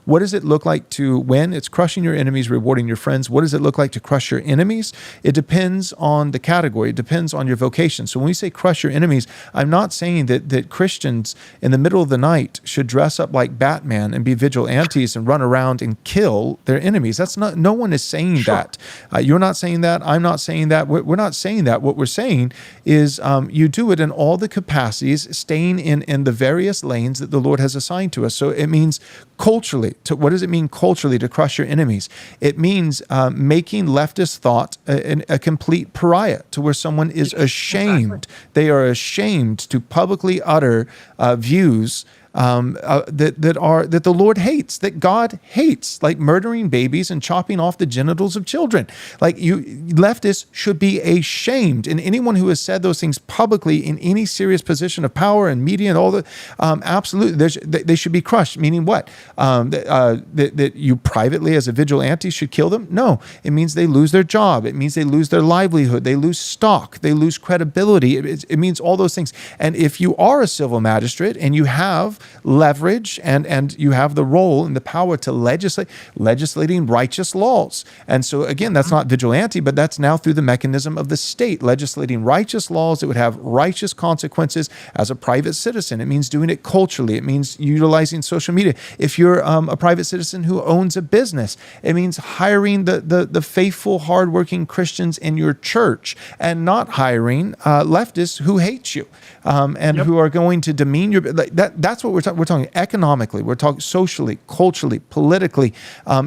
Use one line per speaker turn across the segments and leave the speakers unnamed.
What does it look like to win? It's crushing your enemies, rewarding your friends. What does it look like to crush your enemies? It depends on the category. It depends on your vocation. So when we say crush your enemies, I'm not saying that Christians in the middle of the night should dress up like Batman and be vigilantes and run around and kill their enemies. That's not, no one is saying that. You're not saying that. I'm not saying that. We're not saying that. What we're saying is you do it in all the capacities, staying in the various lanes that the Lord has assigned to us. So it means culturally. What does it mean culturally to crush your enemies? It means making leftist thought a complete pariah, to where someone is ashamed. They are ashamed to publicly utter views that the Lord hates, that God hates, like murdering babies and chopping off the genitals of children. Like leftists should be ashamed, and anyone who has said those things publicly in any serious position of power and media and all the absolutely, they should be crushed. Meaning what? That you privately as a vigilante should kill them? No, it means they lose their job. It means they lose their livelihood. They lose stock. They lose credibility. It means all those things. And if you are a civil magistrate and you have leverage and you have the role and the power to legislating righteous laws. And so again, that's not vigilante, but that's now through the mechanism of the state, legislating righteous laws that would have righteous consequences as a private citizen. It means doing it culturally. It means utilizing social media. If you're a private citizen who owns a business, it means hiring the faithful, hardworking Christians in your church and not hiring leftists who hate you and who are going to demean your, that's what we're talking. We're talking economically, we're talking socially, culturally, politically,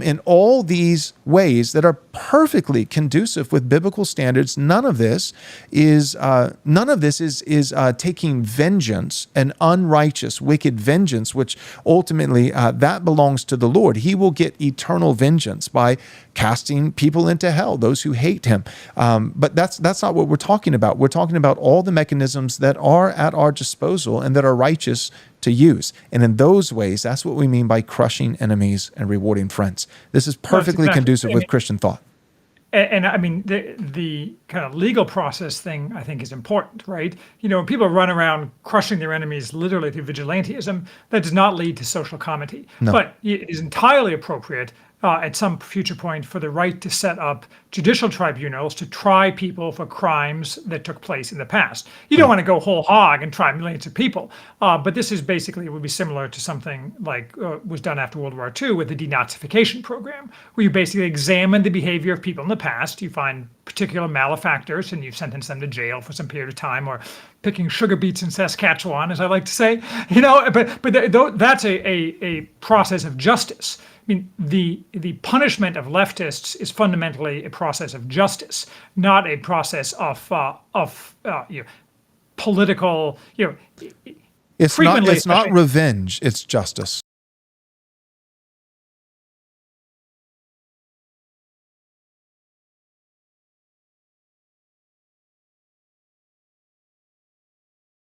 in all these ways that are perfectly conducive with biblical standards. None of this is taking vengeance, an unrighteous, wicked vengeance, which ultimately that belongs to the Lord. He will get eternal vengeance by casting people into hell, those who hate him. But that's not what we're talking about. We're talking about all the mechanisms that are at our disposal and that are righteous to use. And in those ways, that's what we mean by crushing enemies and rewarding friends. This is perfectly conducive with Christian thought.
And I mean, the kind of legal process thing, I think, is important, right? You know, when people run around crushing their enemies literally through vigilantism, that does not lead to social comity. No. But it is entirely appropriate at some future point for the right to set up judicial tribunals to try people for crimes that took place in the past. You don't want to go whole hog and try millions of people, but this is basically, it would be similar to something like was done after World War II with the denazification program, where you basically examine the behavior of people in the past. You find particular malefactors and you sentence them to jail for some period of time, or picking sugar beets in Saskatchewan, as I like to say. You know, but that's a process of justice. I mean, the punishment of leftists is fundamentally a process of justice, not a process of political.
It's not revenge. It's justice.